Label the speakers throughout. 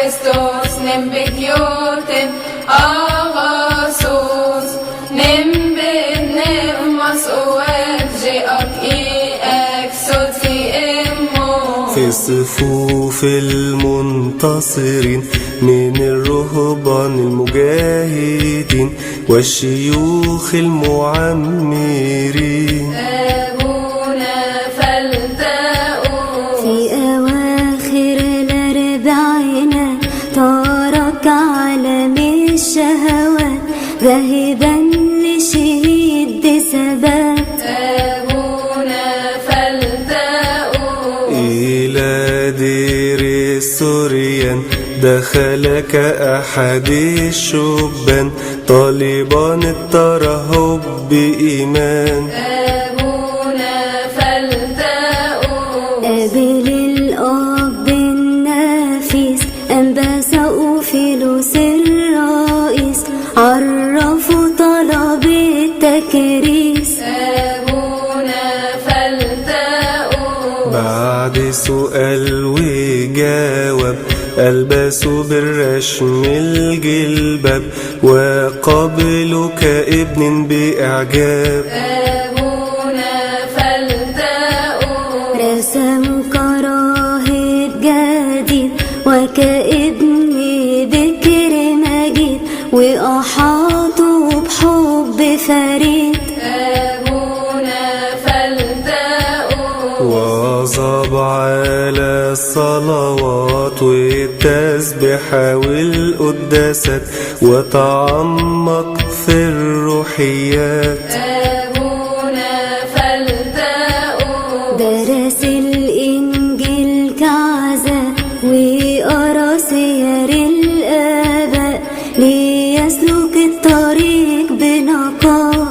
Speaker 1: Kristus, nimm bikjutim agasus, nimm bidnim مسؤول جئك اكسد في امه
Speaker 2: في صفوف المنتصرين من الرهبان المجاهدين والشيوخ المعمرين
Speaker 3: ذاهبا لشهيد بثبات
Speaker 1: أبونا فلتأوا
Speaker 2: إلى دير السوريان دخل كأحد الشبان طالبا الترهب بإيمان
Speaker 1: أبونا فلتأوا
Speaker 3: قابل الأب النافس أنباس أوفيلوس الرئيس عرفوا طلب التكريس
Speaker 1: أبونا فلتأوا
Speaker 2: بعد سؤال وجواب ألبسوا بالرشم الجلباب وقابلوا كابن بإعجاب
Speaker 1: أبونا فلتأوا
Speaker 3: رسموا كراهة جديد وكابن بكر مجيد وأحاطوا بحب فريد
Speaker 1: أبونا فلتأوا
Speaker 2: واظب على الصلوات والتسبيحة والقداسات وتعمق في الروحيات
Speaker 1: أبونا فلتأوا
Speaker 3: درس الإنجيل كعزة وقرا سير الآباء ليسلك الطريق بنقاء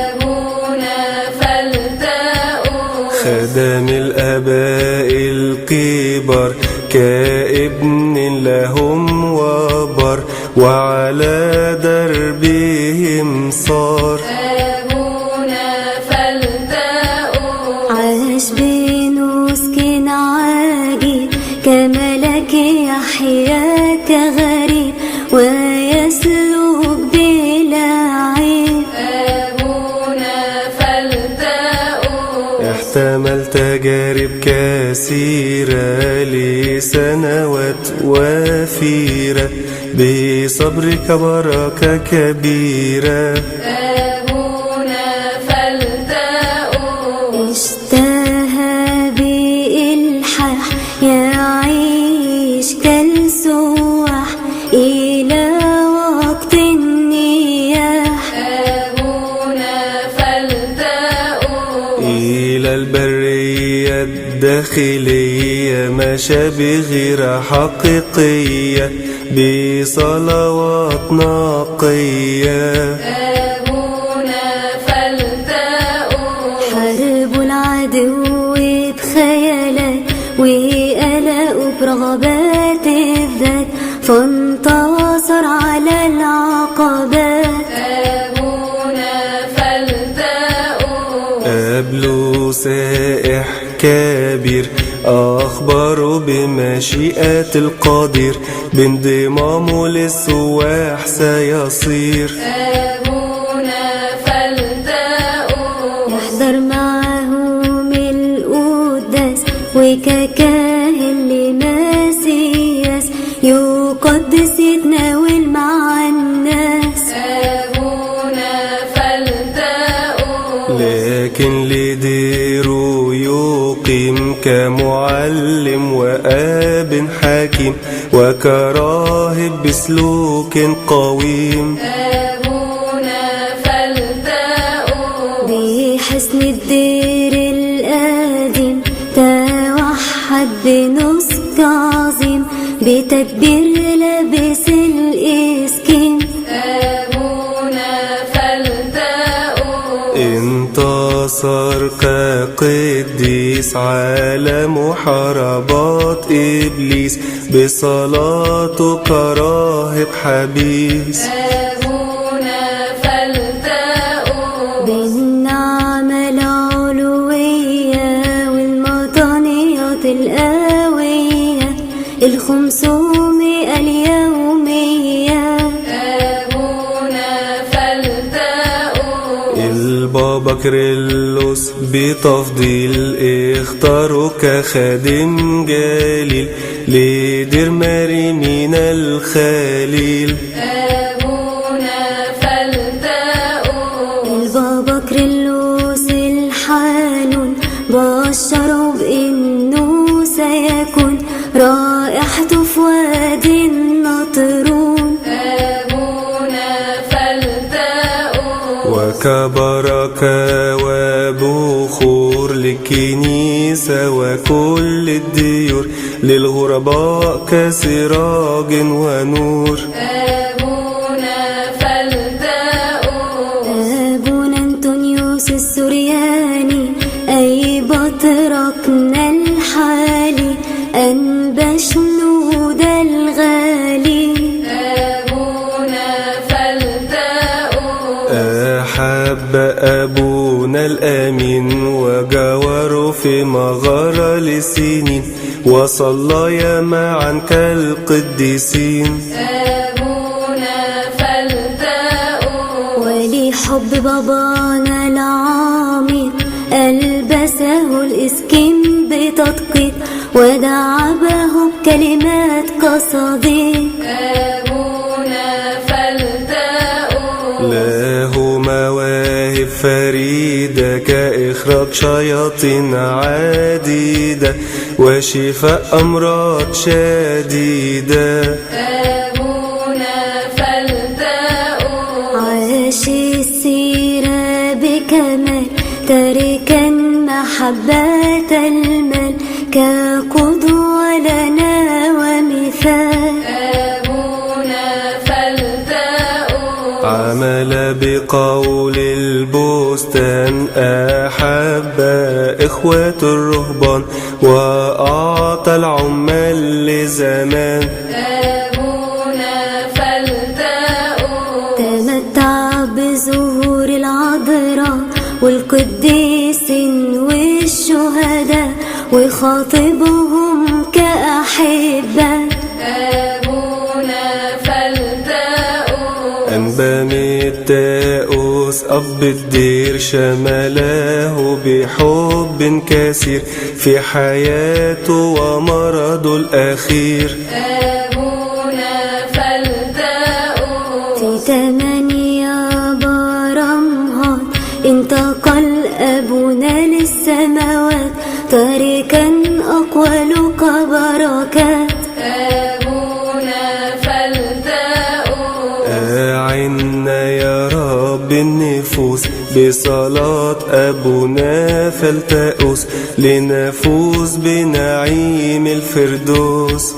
Speaker 1: أبونا فلتأوا
Speaker 2: خدم الآباء الكبار كابن لهم وبر وعلى دربهم صار
Speaker 1: أبونا فلتأوا
Speaker 3: عاش بنسك عاجل كملك يحيى كغريب ويسلك بلا عيب
Speaker 1: أبونا فلتأوا
Speaker 2: احتمل تجارب كثيرة لسنوات وفيرة بصبرك بركة كبيرة
Speaker 1: أبونا فلتأوا
Speaker 3: اشتهى بإلحاح يعيش كالسواح إلى وقت النياح
Speaker 1: أبونا فلتأوا
Speaker 2: إلى البرية الداخلية مشى بغيرة حقيقية بصلوات نقية
Speaker 1: أبونا فلتأوا
Speaker 3: حاربوا العدو بخيالات وقلقوا برغبات الذات فانتصر على العقبات
Speaker 1: أبونا فلتأوا
Speaker 2: قابلوا سائح كبير أخبروا بمشيئة القدير بانضمامه للسواح سيصير
Speaker 1: أبونا فلتأوا
Speaker 3: يحضر معهم القداس وككاهن
Speaker 2: كمعلم وآب حكيم وكراهب بسلوك قويم.
Speaker 1: أبونا فلتأوس
Speaker 3: بحسن الدير القديم توحد بنسك عظيم بتدبير لابس الإسكين.
Speaker 1: أبونا فلتأوس
Speaker 2: انتصر كقديس على محاربات إبليس بصلاته كراهب حبيس.
Speaker 1: أبونا فلتأوس
Speaker 3: بالنعمة العلوية والمطانيات القوية ال500 اليومية.
Speaker 1: أبونا فلتأوس
Speaker 2: البابا كيرلس بتفضيل اختاره كخادم جليل لدير مريمين الخليل.
Speaker 1: أبونا فلتأوس
Speaker 3: البابا كيرلس الحانون بشروا بإنه سيكون رائحته في وادي النطرون.
Speaker 1: أبونا فلتأوس
Speaker 2: وكبركة وبخور للكنيسة وكل الديور للغرباء كسراج ونور.
Speaker 1: أبونا فلتأوس
Speaker 3: أبونا أنطونيوس السورياني أي بطركنا الحالي أنبا شنودة الغالي.
Speaker 1: أبونا فلتأوس
Speaker 2: أحب أبونا الأمين وجاوره في مغارة لسنين وصلى معا كالقديسين.
Speaker 1: أبونا فلتأوس
Speaker 3: ولحب بابانا العميق ألبسه الإسكين بتدقيق ودعا به بكلمات كصديق.
Speaker 1: أبونا فلتأوس
Speaker 2: له مواهب فريدة كإخراج شياطين عديدة وشفاء أمراض شديدة.
Speaker 1: أبونا فلتأوس
Speaker 3: عاش السيرة بكمال تاركا محبة المال كقدوة لنا ومثال.
Speaker 1: أبونا فلتأوس
Speaker 2: عمل بقول البستان أحب إخوة الرهبان وأعطى العمال لزمان.
Speaker 1: أبونا فلتأوس
Speaker 3: تمتع بظهور العذراء والقديسين والشهداء وخاطبهم كأحبة.
Speaker 1: أبونا فلتأوس
Speaker 2: أنبا متاؤس أب الدير شمله بحب كثير في حياته ومرضه الأخير.
Speaker 1: أبونا فلتأوس
Speaker 3: في 8 برمهات انتقل أبونا للسماوات تاركا أقوالك بركات.
Speaker 1: أبونا فلتأوس
Speaker 2: أعنا يا رب النفوس بصلاة أبونا فلتأوس لنفوز بنعيم الفردوس.